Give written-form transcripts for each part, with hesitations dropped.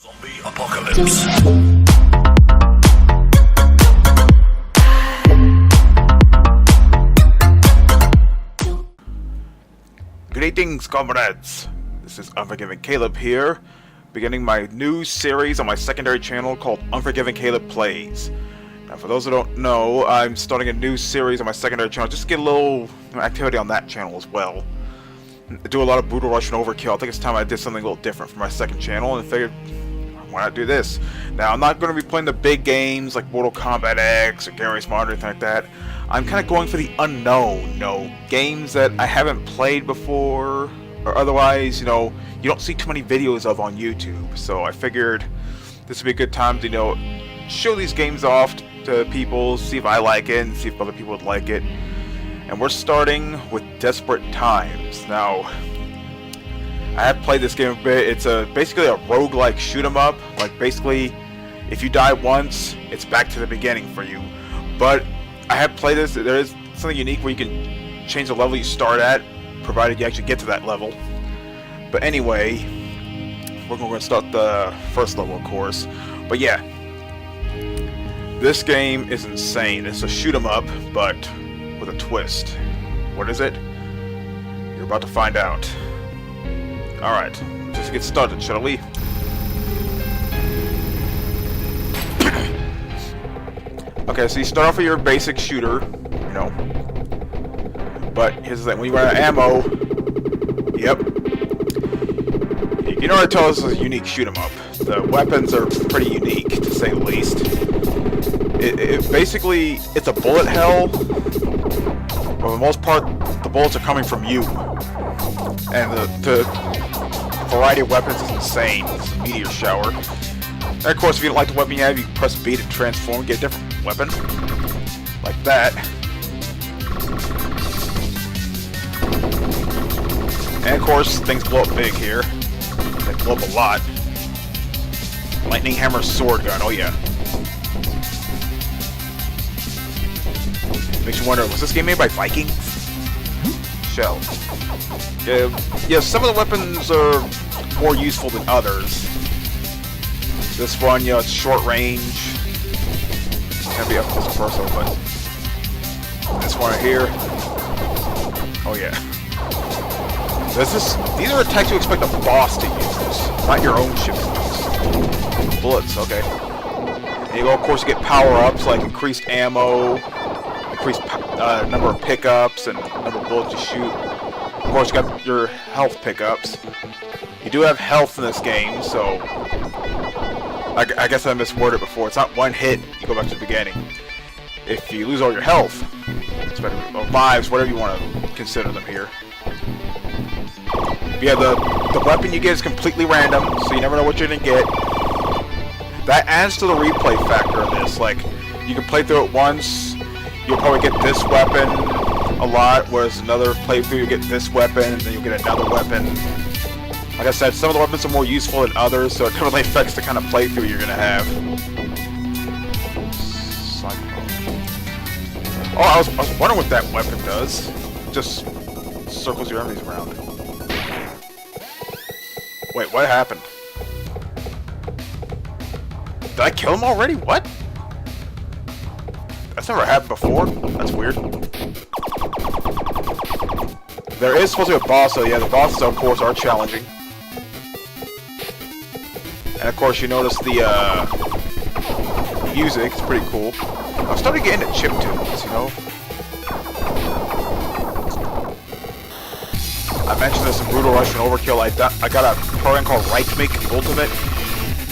Zombie apocalypse. Greetings, comrades. This is UnforgivenCaleb here, beginning my new series on my secondary channel called UnforgivenCaleb Plays. Now, for those who don't know, I'm starting a new series on my secondary channel just to get a little activity on that channel as well. I do a lot of brutal rush and overkill. I think it's time I did something a little different for my second channel, and figured, why not do this? Now, I'm not going to be playing the big games like Mortal Kombat X or Gary's Mod or anything like that. I'm kind of going for the unknown, games that I haven't played before, or otherwise, you don't see too many videos of on YouTube. So I figured this would be a good time to, show these games off to people, see if I like it, and see if other people would like it. And we're starting with Desperate Times. Now, I have played this game a bit. It's basically a roguelike shoot 'em up. Like, basically, if you die once, it's back to the beginning for you. But I have played this. There is something unique where you can change the level you start at, provided you actually get to that level. But anyway, we're going to start the first level, of course. But yeah, this game is insane. It's a shoot 'em up, but with a twist. What is it? You're about to find out. Alright, just get started, shall we? Okay, so you start off with your basic shooter, But here's the thing, when you run out of ammo, yep. You can already tell this is a unique shoot 'em up. The weapons are pretty unique, to say the least. It basically, it's a bullet hell. For the most part, the bullets are coming from you. And the variety of weapons is insane. It's a meteor shower. And of course, if you don't like the weapon you have, you can press B to transform, get a different weapon. Like that. And of course, things blow up big here. They blow up a lot. Lightning Hammer Sword Gun, oh yeah. Makes you wonder, was this game made by Vikings? Shell. Yeah, some of the weapons are more useful than others. This one, it's short range. It's gonna be up close and personal, but this one right here. Oh yeah. These are attacks you expect a boss to use, not your own ship to use. Bullets, okay. And you go, of course, you get power-ups like increased ammo, increased number of pickups, and number of bullets you shoot. Of course, you got your health pickups. You do have health in this game, so I guess I misworded before. It's not one hit, you go back to the beginning. If you lose all your health, or lives, whatever you want to consider them here. But yeah, the weapon you get is completely random, so you never know what you're going to get. That adds to the replay factor of this. Like, you can play through it once, you'll probably get this weapon a lot, whereas another playthrough you get this weapon, and then you'll get another weapon. Like I said, some of the weapons are more useful than others, so it really affects the kind of playthrough you're going to have. Oh, I was wondering what that weapon does. It just circles your enemies around. Wait, what happened? Did I kill him already? What? That's never happened before. That's weird. There is supposed to be a boss, so yeah, the bosses, of course, are challenging. And of course, you notice the music. It's pretty cool. I'm starting to get into chiptunes, I mentioned this in Brutal Rush and Overkill. I got a program called Make Ultimate.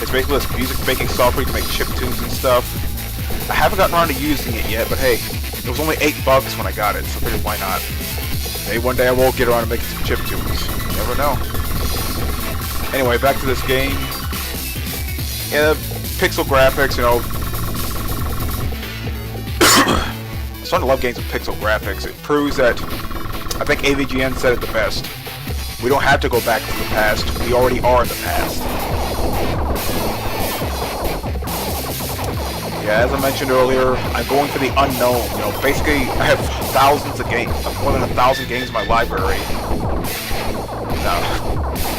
It's basically this music-making software. You can make chiptunes and stuff. I haven't gotten around to using it yet, but hey, it was only $8 when I got it, so I figured why not. Maybe one day I will get around to making some chiptunes. You never know. Anyway, back to this game. Yeah, pixel graphics, I'm starting to love games with pixel graphics. It proves that, I think AVGN said it the best. We don't have to go back to the past. We already are in the past. Yeah, as I mentioned earlier, I'm going for the unknown. Basically, I have thousands of games, more than 1,000 games in my library. Now,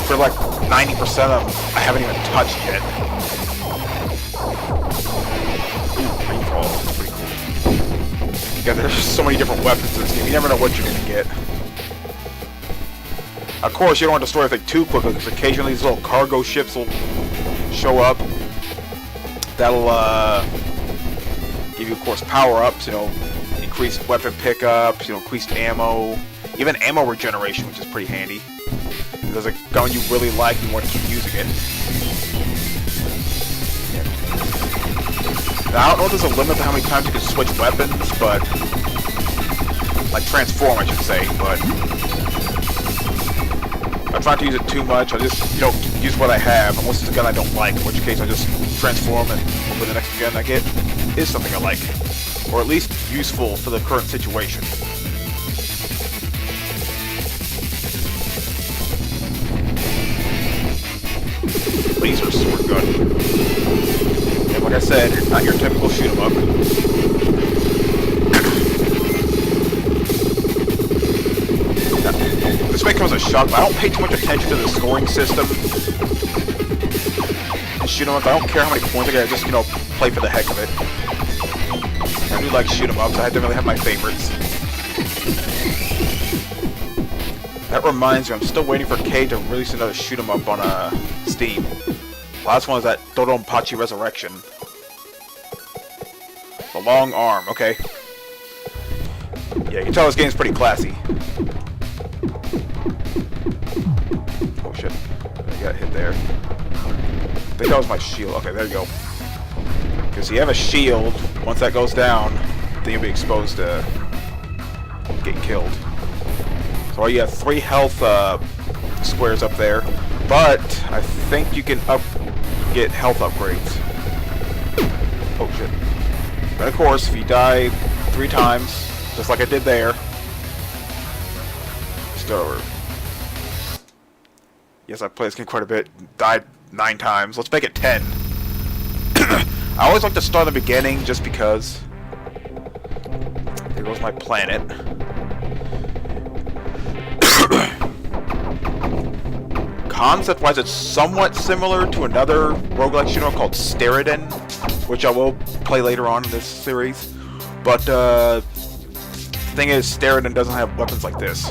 for like 90% of them I haven't even touched yet. Ooh, Rainfall. Pretty cool. Yeah, there's so many different weapons in this game. You never know what you're gonna get. Of course, you don't want to destroy everything too quickly, because occasionally these little cargo ships will show up. That'll give you, of course, power-ups, you know, increased weapon pickups, you know, increased ammo, even ammo regeneration, which is pretty handy. If there's a gun you really like, you want to keep using it. Yeah. Now, I don't know if there's a limit to how many times you can switch weapons, but... like, transform, I should say, but... I try not to use it too much. I just, you know, use what I have, unless it's a gun I don't like, in which case I just transform and hopefully the next gun I get is something I like. Or at least useful for the current situation. Laser sword gun. And like I said, it's not your typical shoot 'em up. This may come as a shock, but I don't pay too much attention to the scoring system. And shoot 'em up, I don't care how many points I get, I just, you know, play for the heck of it. I do like shoot 'em ups, I definitely have my favorites. That reminds me, I'm still waiting for K to release another shoot 'em up on Steam. The last one is that Dodonpachi Resurrection. The long arm, okay. Yeah, you can tell this game's pretty classy. Oh shit, I got hit there. I think that was my shield. Okay, there you go. Because you have a shield, once that goes down, then you'll be exposed to getting killed. So you have 3 health squares up there, but I think you can get health upgrades. Oh shit. But of course, if you die 3 times, just like I did there, start over. Yes, I've played this game quite a bit, died 9 times. Let's make it 10. I always like to start at the beginning just because. Here goes my planet. Concept-wise, it's somewhat similar to another roguelike shooter called Steridon, which I will play later on in this series. But the thing is, Steridon doesn't have weapons like this.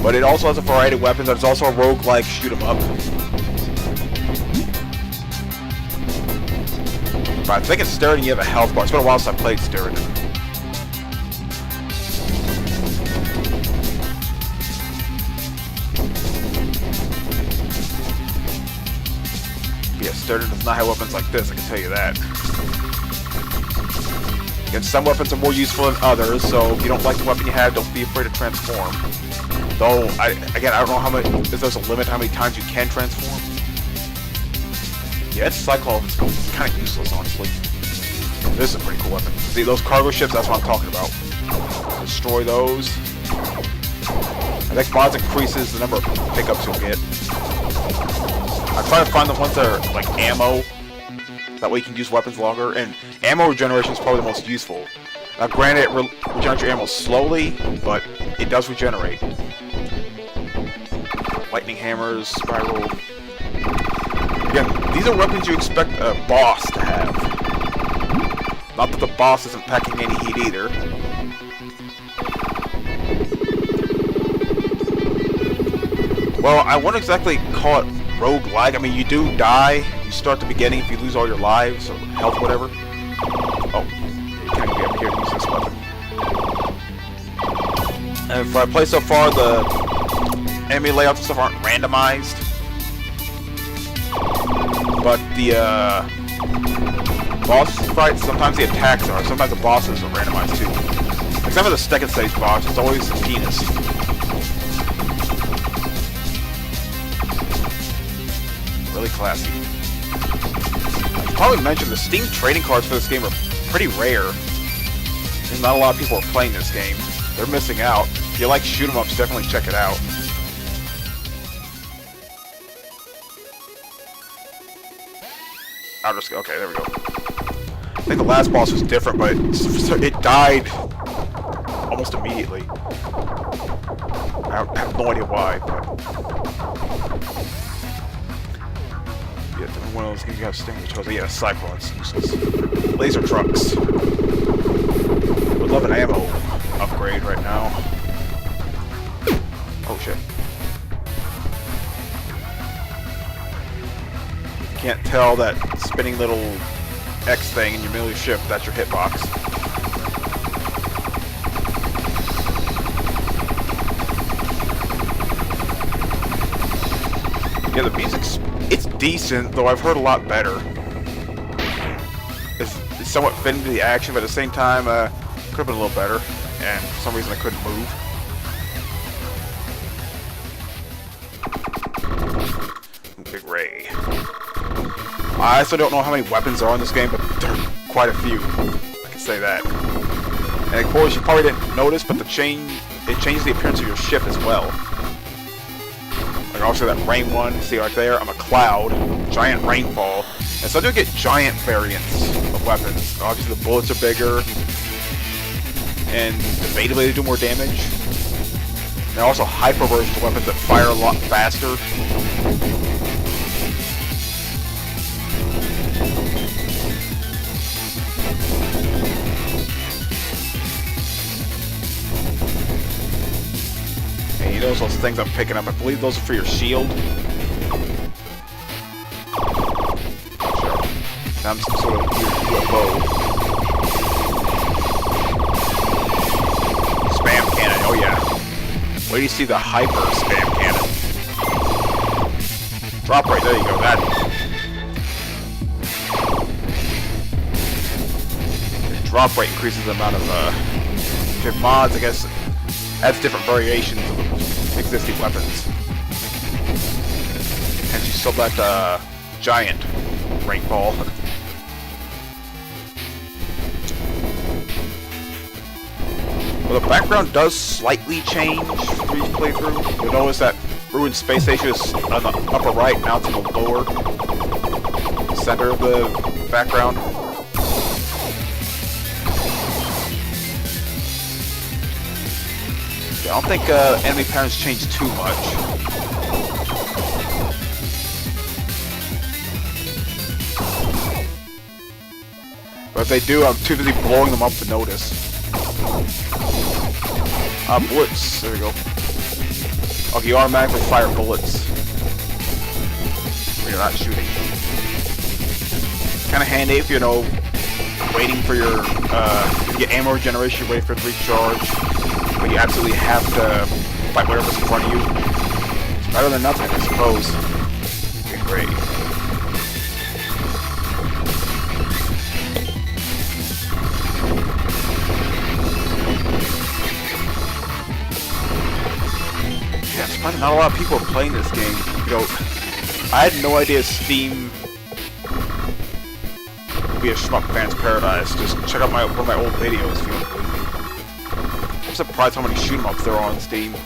But it also has a variety of weapons, and it's also a roguelike shoot-em-up. But I think in Steridon you have a health bar. It's been a while since I played Steridon. Yeah, Steridon does not have weapons like this, I can tell you that. Again, some weapons are more useful than others, so if you don't like the weapon you have, don't be afraid to transform. Though, I don't know how many, if there's a limit how many times you can transform. Yeah, it's Cyclone. It's kind of useless, honestly. This is a pretty cool weapon. See, those cargo ships, that's what I'm talking about. Destroy those. I think mods increases the number of pickups you'll get. I try to find the ones that are, like, ammo. That way you can use weapons longer. And ammo regeneration is probably the most useful. Now, granted, it regenerates your ammo slowly, but it does regenerate. Lightning hammers, spiral. Again, these are weapons you expect a boss to have. Not that the boss isn't packing any heat either. Well, I wouldn't exactly call it roguelike. I mean, you do die. You start at the beginning if you lose all your lives or health, whatever. Oh, you can't be up here to use this weapon. And for I play so far, the enemy layouts and stuff aren't randomized. But the boss fights, sometimes the attacks are. Sometimes the bosses are randomized too. Except for the second stage boss, it's always the penis. Really classy. I should probably mention the Steam trading cards for this game are pretty rare. There's not a lot of people are playing this game. They're missing out. If you like shoot 'em ups, definitely check it out. Okay, there we go. I think the last boss was different, but it died almost immediately. I I have no idea why, but... Yeah, one of those things you got sting which was, yeah, Cyclones, useless. Laser trucks. Would love an ammo upgrade right now. Oh shit. You can't tell that spinning little X thing in your middle of your ship, that's your hitbox. Yeah, the music's... it's decent, though I've heard a lot better. It's somewhat fitting to the action, but at the same time, could have been a little better. And for some reason I couldn't move. Big Ray. I still don't know how many weapons are in this game, but there are quite a few. I can say that. And of course, you probably didn't notice, but it changes the appearance of your ship as well. Like also that rain one, see right there, I'm a cloud, giant rainfall. And so I do get giant variants of weapons. Obviously the bullets are bigger, and debatably they do more damage. There are also hyper versions of weapons that fire a lot faster. And you notice those things I'm picking up, I believe those are for your shield. I'm some sort of UFO. Spam cannon, oh yeah. Where do you see the hyper spam cannon? Drop rate, there you go, that. The drop rate increases the amount of, if you have mods, I guess, adds different variations of existing weapons. And you still that, giant rainfall. Well, the background does slightly change through each playthrough. You'll notice that ruined space station is on the upper right, now it's in the lower center of the background. Yeah, I don't think enemy patterns change too much. But if they do, I'm too busy blowing them up to notice. Bullets. There we go. Okay, you automatically fire bullets when you're not shooting. Kind of handy if you know, waiting for your, to get ammo regeneration, wait for it to recharge, but you absolutely have to fight whatever's in front of you. It's better than nothing, I suppose. Okay, great. Not a lot of people are playing this game. You know, I had no idea Steam would be a schmuck fan's paradise. Just check out one of my old videos if you want to believe me. I'm surprised how many shoot 'em ups there are on Steam. A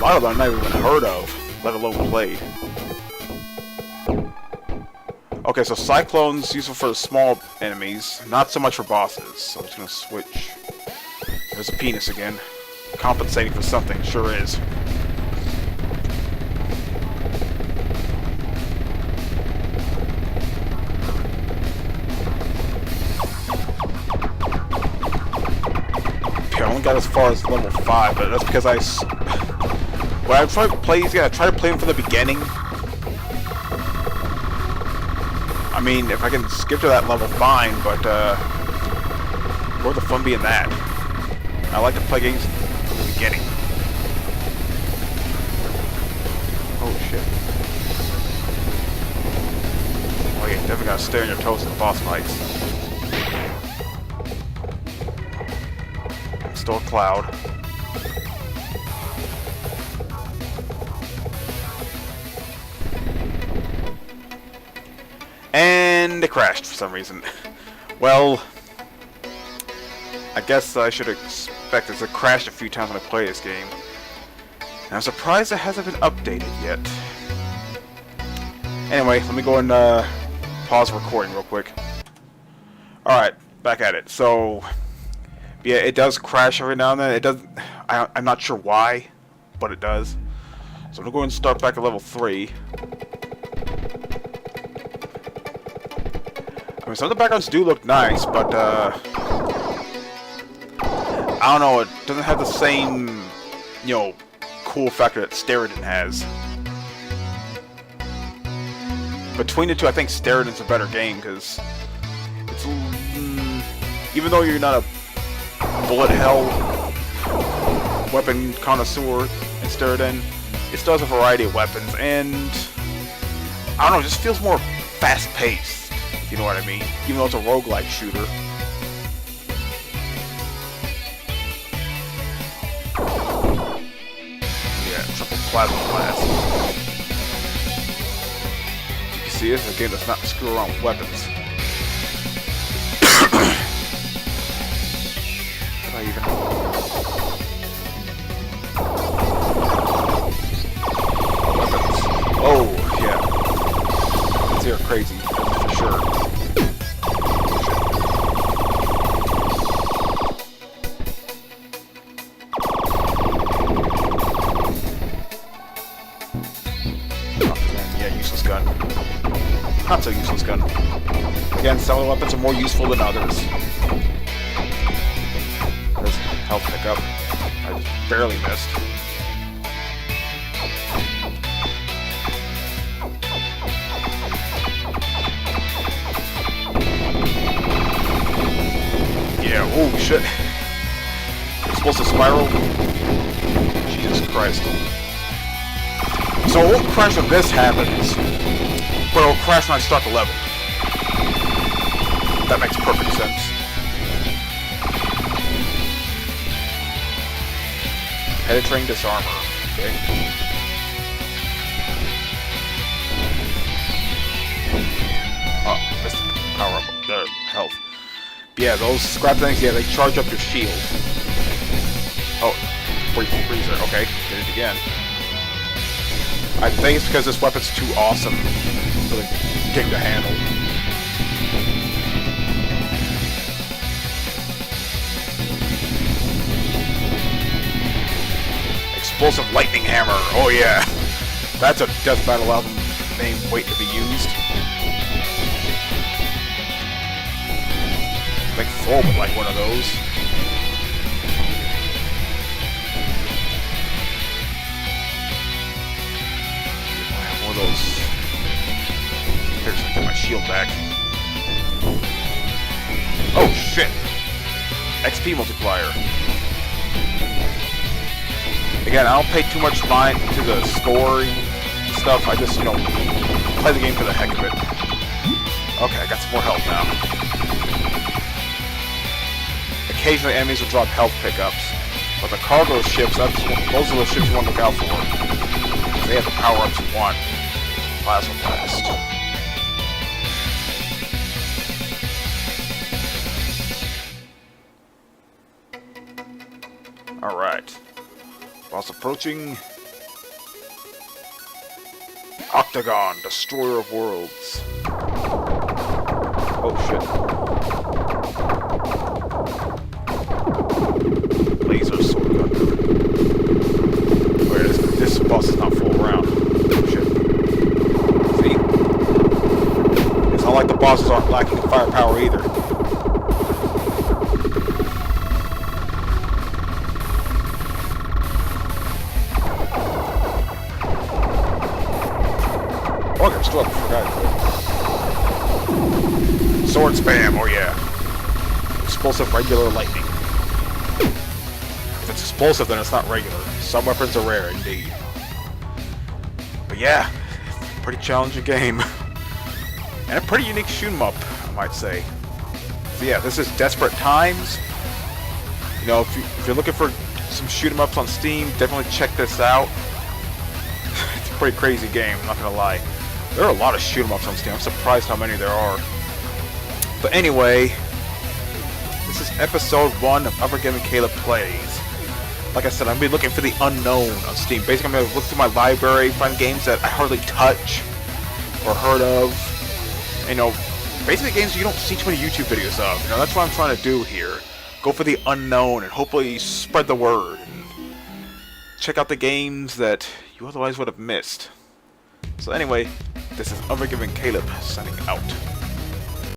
lot of them I've never even heard of, let alone played. Okay, so Cyclone's useful for small enemies, not so much for bosses. So I'm just gonna switch. There's a penis again. Compensating for something, sure is. Okay, I only got as far as level 5, but that's because when I try to play these guys, I try to play them from the beginning. I mean, if I can skip to that level, fine, but where'd the fun be in that? I like to play games beginning. Oh shit. Oh yeah, definitely gotta stay on your toes in the boss fights. Still a cloud. And it crashed for some reason. Well, I guess I should expect it to crash a few times when I play this game. And I'm surprised it hasn't been updated yet. Anyway, let me go and pause the recording real quick. Alright, back at it. So, Yeah, it does crash every now and then. It does. I'm not sure why, but it does. So I'm gonna go and start back at level 3. I mean, some of the backgrounds do look nice, but I don't know. It doesn't have the same, you know, cool factor that Steriden has. Between the two, I think Steriden's a better game because it's even though you're not a bullet hell weapon connoisseur in Steriden, it still has a variety of weapons, and I don't know, it just feels more fast-paced, if you know what I mean, even though it's a roguelike shooter. Yeah, triple plasma blast. You can see this is a game that's not screw around with weapons. Even weapons. Oh, yeah. These are crazy, for sure. Oh, yeah, useless gun. Not so useless gun. Again, some of the weapons are more useful than others. Health pickup. I just barely missed. Yeah, oh shit. Explosive spiral. Jesus Christ. So it won't crash when this happens, but it'll crash when I start the level. That makes perfect sense. Penetrating disarmor. Okay. Oh, missed the power up. Health. But yeah, those scrap things, yeah, they charge up your shield. Oh, freezer. Okay, did it again. I think it's because this weapon's too awesome for the game to handle. Explosive lightning hammer. Oh yeah, that's a death battle album name waiting to be used. I think Thor would like one of those. One of those. Here's to get my shield back. Oh shit! XP multiplier. Again, I don't pay too much mind to the scoring stuff. I just, you know, play the game for the heck of it. Okay, I got some more health now. Occasionally, enemies will drop health pickups, but the cargo ships, those are the ships you want to look out for. They have the power-ups you want. Plasma blast. All right. Boss approaching. Octagon, Destroyer of Worlds. Oh shit. Laser sword gun. Wait, this boss is not full round. Oh shit. See? It's not like the bosses aren't lacking in firepower either. Oh, I'm still up, I forgot. Sword spam, oh yeah. Explosive regular lightning. If it's explosive, then it's not regular. Some weapons are rare, indeed. But yeah, pretty challenging game. And a pretty unique shoot 'em up, I might say. So yeah, this is Desperate Times. You know, if you're looking for some shoot 'em ups on Steam, definitely check this out. It's a pretty crazy game, I'm not gonna lie. There are a lot of shoot 'em ups on Steam. I'm surprised how many there are. But anyway, this is episode 1 of UnforgivenCaleb Plays. Like I said, I'm gonna be looking for the unknown on Steam. Basically, I'm gonna look through my library, find games that I hardly touch or heard of. You know, basically games you don't see too many YouTube videos of. You know, that's what I'm trying to do here. go for the unknown and hopefully spread the word. And check out the games that you otherwise would have missed. So anyway, this is UnforgivenCaleb signing out.